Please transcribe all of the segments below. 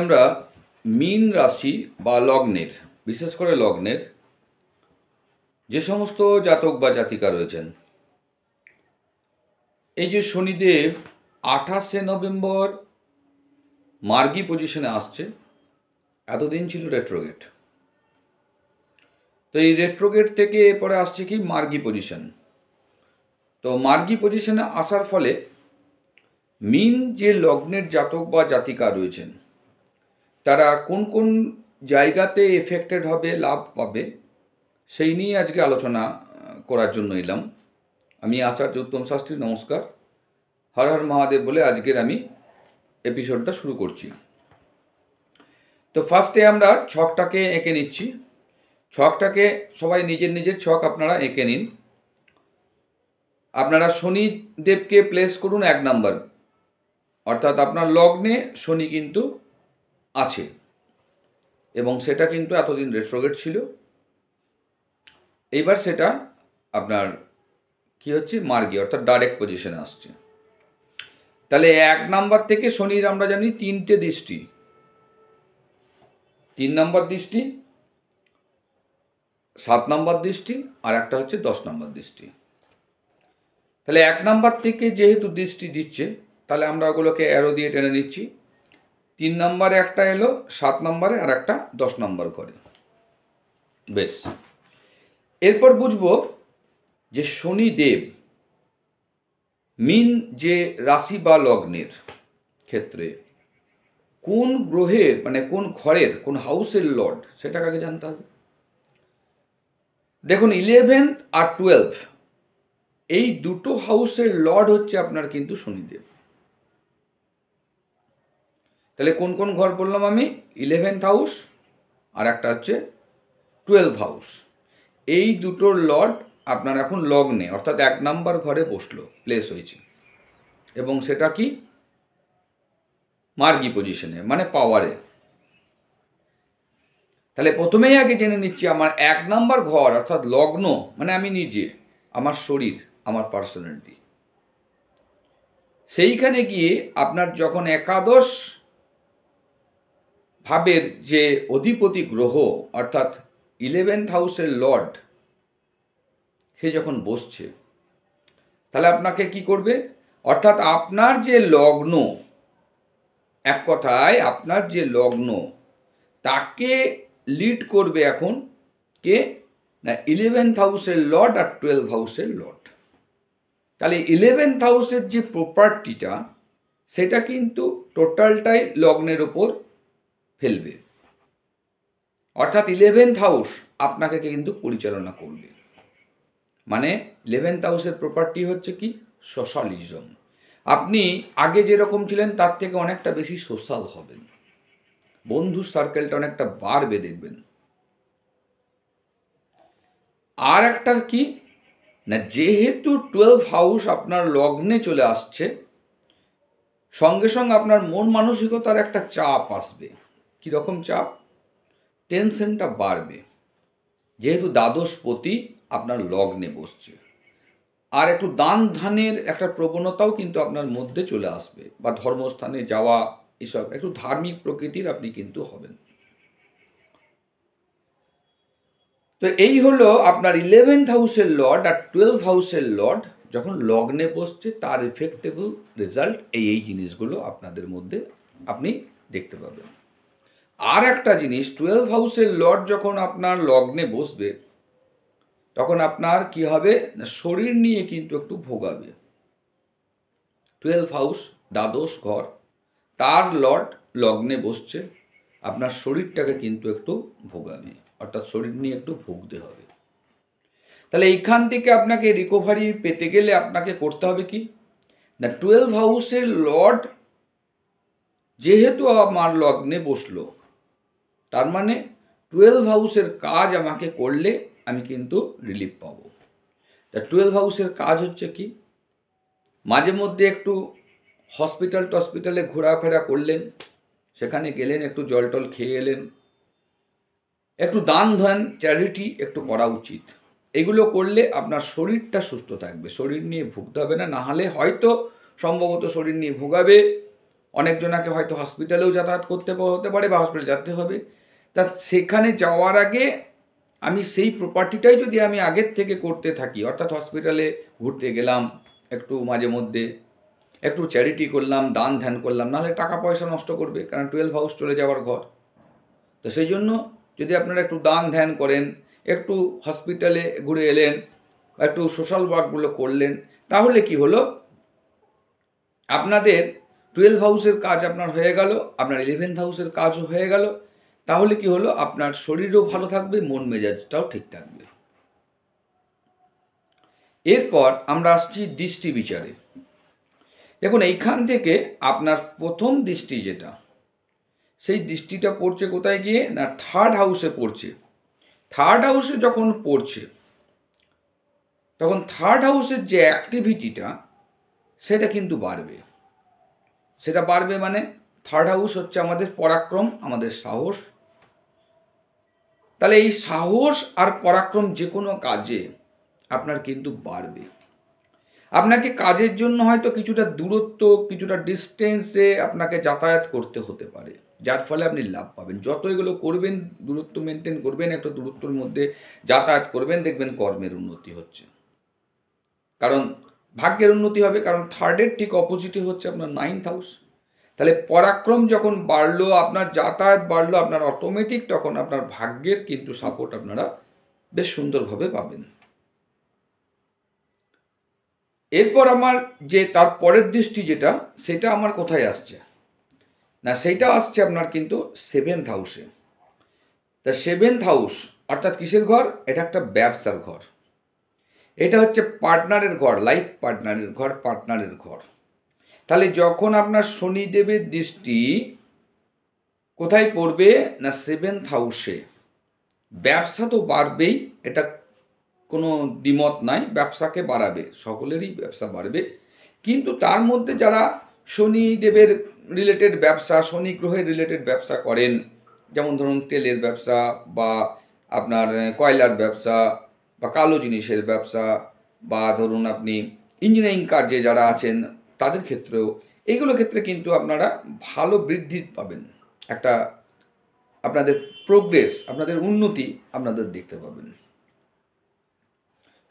আমরা মীন রাশি বা লগ্নের, বিশেষ করে লগ্নের যে সমস্ত জাতক বা জাতিকা রয়েছেন, এই যে শনিদেব 28শে নভেম্বর মার্গী পজিশনে আসছে। এতদিন ছিল রেট্রোগেট, তো এই রেট্রোগেট থেকে এরপরে আসছে কি মার্গী পজিশন। তো মার্গী পজিশনে আসার ফলে মীন যে লগ্নের জাতক বা জাতিকা রয়েছেন, তারা কোন কোন জায়গাতে এফেক্টেড হবে, লাভ পাবে, সেই নিয়ে আজকে আলোচনা করার জন্য এলাম। আমি আচার্য উত্তম শাস্ত্রী, নমস্কার, হর হর মহাদেব বলে আজকের আমি এপিসোডটা শুরু করছি। তো ফার্স্টে আমরা ছকটাকে এঁকে নিচ্ছি। ছকটাকে সবাই নিজের নিজের ছক আপনারা এঁকে নিন। আপনারা শনিদেবকে প্লেস করুন 1 নাম্বার, অর্থাৎ আপনার লগ্নে শনি কিন্তু আছে এবং সেটা কিন্তু এতদিন রেট্রোগেট ছিল। এইবার সেটা আপনার কি হচ্ছে, মার্গী অর্থাৎ ডাইরেক্ট পজিশনে আসছে। তাহলে 1 নাম্বার থেকে শনির আমরা জানি 3টে দৃষ্টি, 3 নম্বর দৃষ্টি, 7 নম্বর দৃষ্টি, আর একটা হচ্ছে 10 নম্বর দৃষ্টি। তাহলে 1 নাম্বার থেকে যেহেতু দৃষ্টি দিচ্ছে, তাহলে আমরা ওগুলোকে অ্যারো দিয়ে টেনে নিচ্ছি। 3 নম্বরে একটা এলো, 7 নম্বরে আর একটা 10 নম্বর করে। বেশ, এরপর বুঝবো যে শনিদেব মীন যে রাশি বা লগ্নের ক্ষেত্রে কোন গ্রহের, মানে কোন ঘরের, কোন হাউসের লর্ড, সেটাকে আগে জানতে হবে। দেখুন, 11th আর 12th এই দুটো হাউসের লর্ড হচ্ছে আপনার কিন্তু শনিদেব। তাহলে কোন কোন ঘর বললাম আমি? 11th হাউস আর একটা হচ্ছে 12th হাউস। এই দুটোর লর্ড আপনার এখন লগ্নে অর্থাৎ 1 নাম্বার ঘরে বসলো, প্লেস হয়েছে, এবং সেটা কি মার্গী পজিশনে, মানে পাওয়ারে। তাহলে প্রথমেই আগে জেনে নিচ্ছি আমার 1 নাম্বার ঘর অর্থাৎ লগ্ন, মানে আমি নিজে, আমার শরীর, আমার পার্সোনালিটি। সেইখানে গিয়ে আপনার যখন একাদশ ভাবের যে অধিপতি গ্রহ অর্থাৎ 11th হাউসের লর্ড, সে যখন বসছে, তাহলে আপনাকে কি করবে? অর্থাৎ আপনার যে লগ্ন, এক কথায় আপনার যে লগ্ন, তাকে লিড করবে এখন কে না? 11th হাউসের লর্ড আর 12th হাউসের লর্ড। তাহলে 11th হাউসের যে প্রপার্টিটা, সেটা কিন্তু টোটালটাই লগ্নের ওপর ফেলবে। অর্থাৎ 11th হাউস আপনাকে কিন্তু পরিচালনা করবে। মানে 11th হাউসের প্রপার্টি হচ্ছে কি? সোশ্যালিজম। আপনি আগে যেরকম ছিলেন তার থেকে অনেকটা বেশি সোশ্যাল হবেন, বন্ধুর সার্কেলটা অনেকটা বাড়বে দেখবেন। আর একটা কি না, যেহেতু 12th হাউস আপনার লগ্নে চলে আসছে, সঙ্গে সঙ্গে আপনার মন মানসিকতার একটা চাপ আসবে। কীরকম চাপ? টেনশনটা বাড়বে, যেহেতু দ্বাদশপতি আপনার লগ্নে বসছে। আর একটু দান ধ্যানের একটা প্রবণতাও কিন্তু আপনার মধ্যে চলে আসবে, বা ধর্মস্থানে যাওয়া, এসব একটু ধার্মিক প্রকৃতির আপনি কিন্তু হবেন। তো এই হলো আপনার 11th হাউসের লর্ড আর 12th হাউসের লর্ড যখন লগ্নে বসছে, তার ইফেক্টেবল রেজাল্ট এই জিনিসগুলো আপনাদের মধ্যে আপনি দেখতে পাবেন। আর একটা জিনিস, 12th হাউসের লর্ড যখন আপনার লগ্নে বসবে, তখন আপনার কি হবে না, শরীর নিয়ে কিন্তু একটু ভোগাবে। 12th হাউস দ্বাদশ ঘর, তার লর্ড লগ্নে বসছে, আপনার শরীরটাকে কিন্তু একটু ভোগাবে, অর্থাৎ শরীর নিয়ে একটু ভুগতে হবে। তাহলে এইখান থেকে আপনাকে রিকভারি পেতে গেলে আপনাকে করতে হবে কি না, 12th হাউসের লর্ড যেহেতু আমার লগ্নে বসলো, তার মানে 12th হাউসের কাজ আমাকে করলে আমি কিন্তু রিলিফ পাবো। তা 12th হাউসের কাজ হচ্ছে কি, মাঝে মধ্যে একটু হসপিটালে ঘোরাফেরা করলেন, সেখানে গেলেন, একটু জল টল খেয়ে এলেন, একটু দান ধ্যান চ্যারিটি একটু করা উচিত। এগুলো করলে আপনার শরীরটা সুস্থ থাকবে, শরীর নিয়ে ভুগতে হবে না। নাহলে হয়তো সম্ভবত শরীর নিয়ে ভোগাবে, অনেকজনাকে হয়তো হসপিটালেও যাতায়াত করতে হতে পারে বা হসপিটালে যেতে হবে। তা সেখানে যাওয়ার আগে আমি সেই প্রপার্টিটাই যদি আমি আগের থেকে করতে থাকি, অর্থাৎ হসপিটালে ঘুরতে গেলাম একটু মাঝে মধ্যে, একটু চ্যারিটি করলাম, দান ধ্যান করলাম, নাহলে টাকা পয়সা নষ্ট করবে, কারণ 12 হাউস চলে যাওয়ার ঘর। তো সেই জন্য যদি আপনারা একটু দান ধ্যান করেন, একটু হসপিটালে ঘুরে এলেন, একটু সোশ্যাল ওয়ার্কগুলো করলেন, তাহলে কি হলো, আপনাদের 12 হাউসের কাজ আপনার হয়ে গেল, আপনার 11th হাউসের কাজও হয়ে গেল। তাহলে কি হলো, আপনার শরীরও ভালো থাকবে, মন মেজাজটাও ঠিক থাকবে। এরপর আমরা আসছি দৃষ্টি বিচারে। দেখুন, এইখান থেকে আপনার প্রথম দৃষ্টি যেটা, সেই দৃষ্টিটা পড়ছে কোথায় গিয়ে না, 3rd হাউসে পড়ছে। 3rd হাউসে যখন পড়ছে, তখন 3rd হাউসের যে অ্যাক্টিভিটিটা সেটা কিন্তু বাড়বে। সেটা বাড়বে মানে 3rd হাউস হচ্ছে আমাদের পরাক্রম, আমাদের সাহস। তাহলে এই সাহস আর পরাক্রম যে কোনো কাজে আপনার কিন্তু বাড়বে। আপনাকে কাজের জন্য হয়তো কিছুটা দূরত্ব, কিছুটা ডিস্টেন্সে আপনাকে যাতায়াত করতে হতে পারে, যার ফলে আপনি লাভ পাবেন। যত এগুলো করবেন, দূরত্ব মেনটেন করবেন, একটা দূরত্বের মধ্যে যাতায়াত করবেন, দেখবেন কর্মের উন্নতি হচ্ছে। কারণ ভাগ্যের উন্নতি হবে, কারণ 3rd-এর ঠিক অপোজিটে হচ্ছে আপনার 9th হাউস। তাহলে পরাক্রম যখন বাড়লো, আপনার যাতায়াত বাড়লো, আপনার অটোমেটিক তখন আপনার ভাগ্যের কিন্তু সাপোর্ট আপনারা বেশ সুন্দরভাবে পাবেন। এরপর আমার যে তার পরের দৃষ্টি যেটা, সেটা আমার কোথায় আসছে না, সেইটা আসছে আপনার কিন্তু 7th হাউসে। তা 7th হাউস অর্থাৎ কিসের ঘর? এটা একটা ব্যবসার ঘর, এটা হচ্ছে পার্টনারের ঘর, লাইফ পার্টনারের ঘর, পার্টনারের ঘর। তাহলে যখন আপনার শনিদেবের দৃষ্টি কোথায় পড়বে না 7th হাউসে, ব্যবসা তো বাড়বেই, এটা কোনো দ্বিমত নাই, ব্যবসাকে বাড়াবে, সকলেরই ব্যবসা বাড়বে। কিন্তু তার মধ্যে যারা শনিদেবের রিলেটেড ব্যবসা, শনি গ্রহের রিলেটেড ব্যবসা করেন, যেমন ধরুন তেলের ব্যবসা বা আপনার কয়লার ব্যবসা বা কালো জিনিসের ব্যবসা, বা ধরুন আপনি ইঞ্জিনিয়ারিং কার্যে যারা আছেন তাদের ক্ষেত্রেও, এইগুলো ক্ষেত্রে কিন্তু আপনারা ভালো বৃদ্ধি পাবেন, একটা আপনাদের প্রোগ্রেস, আপনাদের উন্নতি আপনাদের দেখতে পাবেন।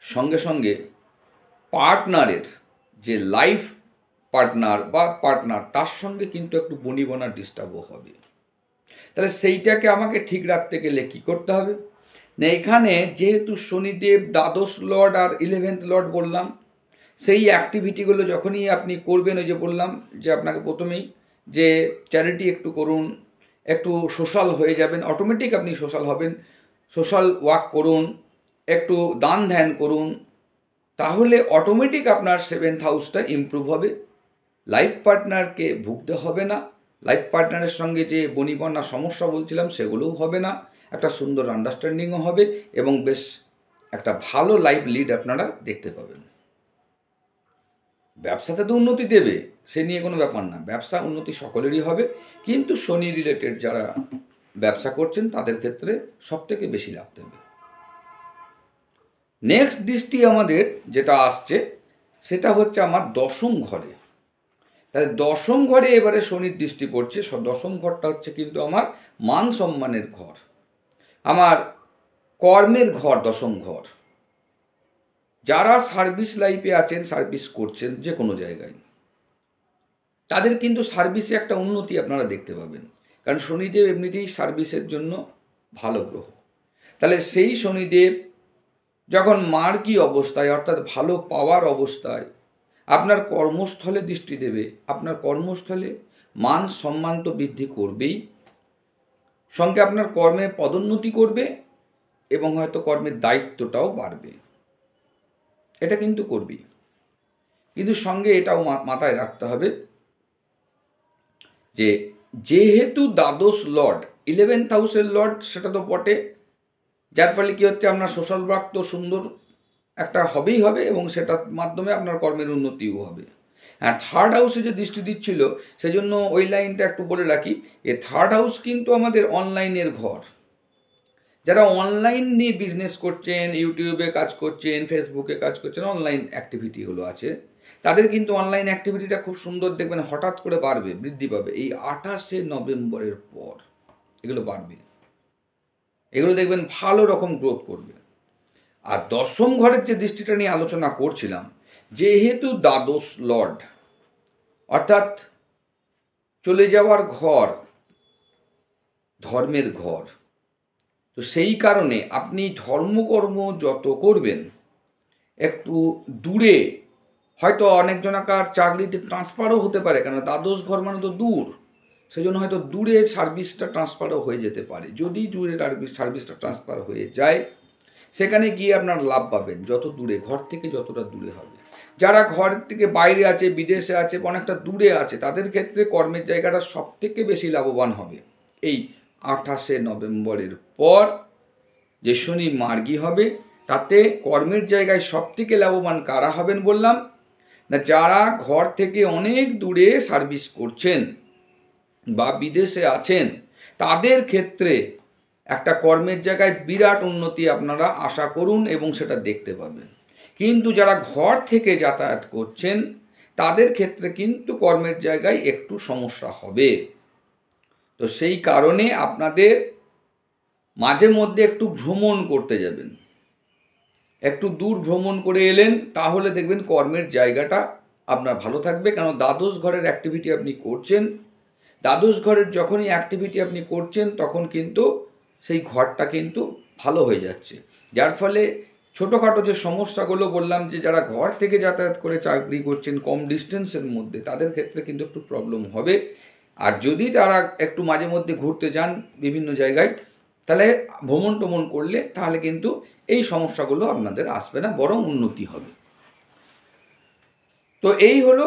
সঙ্গে সঙ্গে পার্টনারের যে লাইফ পার্টনার বা পার্টনার, তার সঙ্গে কিন্তু একটু বনিবনা ডিস্টার্বও হবে। তাহলে সেইটাকে আমাকে ঠিক রাখতে গেলে কি করতে হবে না, এখানে যেহেতু শনিদেব দ্বাদশ লর্ড আর 11th লর্ড বললাম, সেই অ্যাক্টিভিটিগুলো যখনই আপনি করবেন, ওই যে বললাম যে আপনাকে প্রথমেই যে চ্যারিটি একটু করুন, একটু সোশ্যাল হয়ে যাবেন, অটোমেটিক আপনি সোশ্যাল হবেন, সোশ্যাল ওয়ার্ক করুন, একটু দান ধ্যান করুন, তাহলে অটোমেটিক আপনার 7th হাউসটা ইমপ্রুভ হবে। লাইফ পার্টনারকে ভুগতে হবে না, লাইফ পার্টনারের সঙ্গে যে বনিবনা সমস্যা বলছিলাম সেগুলোও হবে না, একটা সুন্দর আন্ডারস্ট্যান্ডিংও হবে এবং বেশ একটা ভালো লাইফ লিড আপনারা দেখতে পাবেন। ব্যবসাতে তো উন্নতি দেবে, সে নিয়ে কোনো ব্যাপার না, ব্যবসা উন্নতি সকলেরই হবে, কিন্তু শনি রিলেটেড যারা ব্যবসা করছেন তাদের ক্ষেত্রে সবথেকে বেশি লাভ দেবে। নেক্সট দৃষ্টি আমাদের যেটা আসছে সেটা হচ্ছে আমার 10ম ঘরে। তাহলে 10ম ঘরে এবারে শনির দৃষ্টি পড়ছে। 10ম ঘরটা হচ্ছে কিন্তু আমার মান সম্মানের ঘর, আমার কর্মের ঘর, 10ম ঘর। যারা সার্ভিস লাইফে আছেন, সার্ভিস করছেন যে কোনো জায়গায়, তাদের কিন্তু সার্ভিসে একটা উন্নতি আপনারা দেখতে পাবেন, কারণ শনিদেব এমনিতেই সার্ভিসের জন্য ভালো গ্রহ। তাহলে সেই শনিদেব যখন মার্গী অবস্থায়, অর্থাৎ ভালো পাওয়ার অবস্থায় আপনার কর্মস্থলে দৃষ্টি দেবে, আপনার কর্মস্থলে মান সম্মান তো বৃদ্ধি করবেই, সঙ্গে আপনার কর্মে পদোন্নতি করবে এবং হয়তো কর্মের দায়িত্বটাও বাড়বে, এটা কিন্তু করবেই। কিন্তু সঙ্গে এটাও মাথায় রাখতে হবে যে যেহেতু দ্বাদশ লর্ড 11th হাউসের লর্ড, সেটা তো বটে, যার ফলে কী হচ্ছে, আপনার সোশ্যাল ওয়ার্ক তো সুন্দর একটা হবেই হবে এবং সেটার মাধ্যমে আপনার কর্মের উন্নতিও হবে। হ্যাঁ, 3rd হাউসে যে দৃষ্টি দিচ্ছিল, সেজন্য ওই লাইনটা একটু বলে রাখি, এ 3rd হাউস কিন্তু আমাদের অনলাইনের ঘর। যারা অনলাইন নিয়ে বিজনেস করছেন, ইউটিউবে কাজ করছেন, ফেসবুকে কাজ করছেন, অনলাইন অ্যাক্টিভিটিগুলো আছে, তাদের কিন্তু অনলাইন অ্যাক্টিভিটিটা খুব সুন্দর দেখবেন হঠাৎ করে বাড়বে, বৃদ্ধি পাবে এই 28শে নভেম্বরের পর। এগুলো বাড়বে, এগুলো দেখবেন ভালো রকম গ্রোথ করবে। আর দশম ঘরের যে দৃষ্টিটা নিয়ে আলোচনা করছিলাম, যেহেতু দ্বাদশ লর্ড অর্থাৎ চলে যাওয়ার ঘর, ধর্মের ঘর, তো সেই কারণে আপনি ধর্মকর্ম যত করবেন একটু দূরে, হয়তো অনেকজনাকার চাকরিতে ট্রান্সফারও হতে পারে, কারণ দ্বাদশ ঘর মানে তো দূর, সেই জন্য হয়তো দূরে সার্ভিসটা ট্রান্সফারও হয়ে যেতে পারে। যদি দূরে সার্ভিসটা ট্রান্সফার হয়ে যায়, সেখানে গিয়ে আপনার লাভ পাবেন, যত দূরে, ঘর থেকে যতটা দূরে হবে। যারা ঘর থেকে বাইরে আছে, বিদেশে আছে, অনেকটা দূরে আছে, তাদের ক্ষেত্রে কর্মের জায়গাটা সব থেকে বেশি লাভবান হবে এই 28শে নভেম্বরের পর। যে শনি মার্গী হবে, তাতে কর্মের জায়গায় সব থেকে লাভবান কারা হবেন বললাম না, যারা ঘর থেকে অনেক দূরে সার্ভিস করছেন বা বিদেশে আছেন, তাদের ক্ষেত্রে একটা কর্মের জায়গায় বিরাট উন্নতি আপনারা আশা করুন এবং সেটা দেখতে পাবেন। কিন্তু যারা ঘর থেকে যাতায়াত করছেন, তাদের ক্ষেত্রে কিন্তু কর্মের জায়গায় একটু সমস্যা হবে। তো সেই কারণে আপনাদের মাঝে মধ্যে একটু ভ্রমণ করতে যাবেন, একটু দূর ভ্রমণ করে এলেন, তাহলে দেখবেন কর্মের জায়গাটা আপনার ভালো থাকবে। কারণ দ্বাদশ ঘরের অ্যাক্টিভিটি আপনি করছেন, দ্বাদশ ঘরের যখনই অ্যাক্টিভিটি আপনি করছেন, তখন কিন্তু সেই ঘরটা কিন্তু ভালো হয়ে যাচ্ছে, যার ফলে ছোটোখাটো যে সমস্যাগুলো বললাম, যে যারা ঘর থেকে যাতায়াত করে চাকরি করছেন কম ডিস্টেন্সের মধ্যে, তাদের ক্ষেত্রে কিন্তু একটু প্রবলেম হবে। আর যদি তারা একটু মাঝে মধ্যে ঘুরতে যান বিভিন্ন জায়গায়, তাহলে ভ্রমণ টমন করলে, তাহলে কিন্তু এই সমস্যাগুলো আপনাদের আসবে না, বরং উন্নতি হবে। তো এই হলো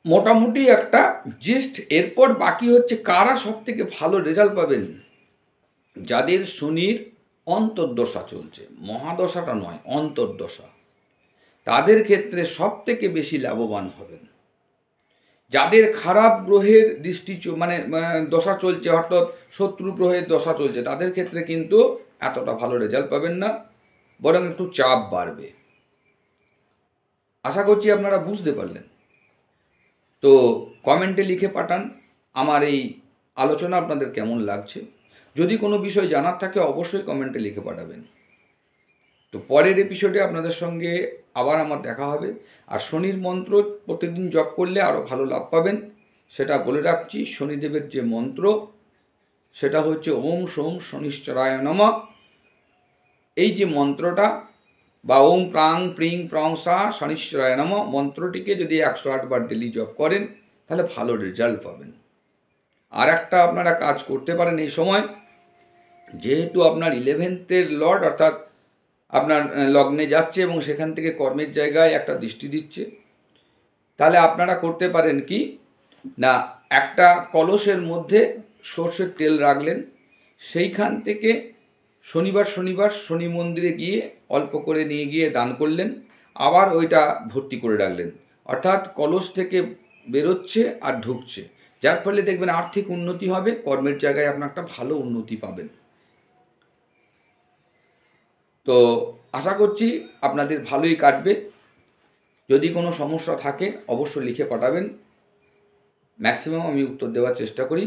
মোটামুটি একটা জিস্ট। এরপর বাকি হচ্ছে কারা সব থেকে ভালো রেজাল্ট পাবেন। যাদের শনির অন্তর্দশা চলছে, মহাদশাটা নয়, অন্তর্দশা, তাদের ক্ষেত্রে সব থেকে বেশি লাভবান হবেন। যাদের খারাপ গ্রহের দৃষ্টি মানে দশা চলছে, অর্থাৎ শত্রু গ্রহের দশা চলছে, তাদের ক্ষেত্রে কিন্তু এতটা ভালো রেজাল্ট পাবেন না, বরং একটু চাপ বাড়বে। আশা করছি আপনারা বুঝতে পারলেন। তো কমেন্টে লিখে পাঠান আমার এই আলোচনা আপনাদের কেমন লাগছে। যদি কোনো বিষয় জানার থাকে অবশ্যই কমেন্টে লিখে পাঠাবেন। তো পরের এপিসোডে আপনাদের সঙ্গে আবার আমার দেখা হবে। আর শনির মন্ত্র প্রতিদিন জপ করলে আরও ভালো লাভ পাবেন, সেটা বলে রাখছি। শনিদেবের যে মন্ত্র, সেটা হচ্ছে ওম সোম শনিশ্চরায় নমঃ। এই যে মন্ত্রটা, বা ওম প্রাং প্রিং প্রং সা শনিশ্চরায় নমঃ মন্ত্রটিকে যদি 108 বার ডেলি জপ করেন, তাহলে ভালো রেজাল্ট পাবেন। আর একটা আপনারা কাজ করতে পারেন এই সময়, যেহেতু আপনার 11th লর্ড অর্থাৎ আপনার লগ্নে যাচ্ছে এবং সেখান থেকে কর্মের জায়গায় একটা দৃষ্টি দিচ্ছে, তাহলে আপনারা করতে পারেন কি না, একটা কলসের মধ্যে সর্ষের তেল রাখলেন, সেইখান থেকে শনিবার শনিবার শনি মন্দিরে গিয়ে অল্প করে নিয়ে গিয়ে দান করলেন, আবার ওইটা ভর্তি করে রাখলেন, অর্থাৎ কলস থেকে বেরোচ্ছে আর ঢুকছে, যার ফলে দেখবেন আর্থিক উন্নতি হবে, কর্মের জায়গায় আপনার একটা ভালো উন্নতি পাবেন। তো আশা করছি আপনাদের ভালোই কাটবে। যদি কোনো সমস্যা থাকে অবশ্যই লিখে পাঠাবেন, ম্যাক্সিমাম আমি উত্তর দেওয়ার চেষ্টা করি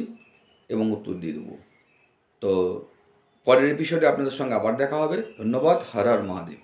এবং উত্তর দিয়ে দেবো। তো পরের এপিসোডে আপনাদের সঙ্গে আবার দেখা হবে। ধন্যবাদ। হর হর মহাদেব।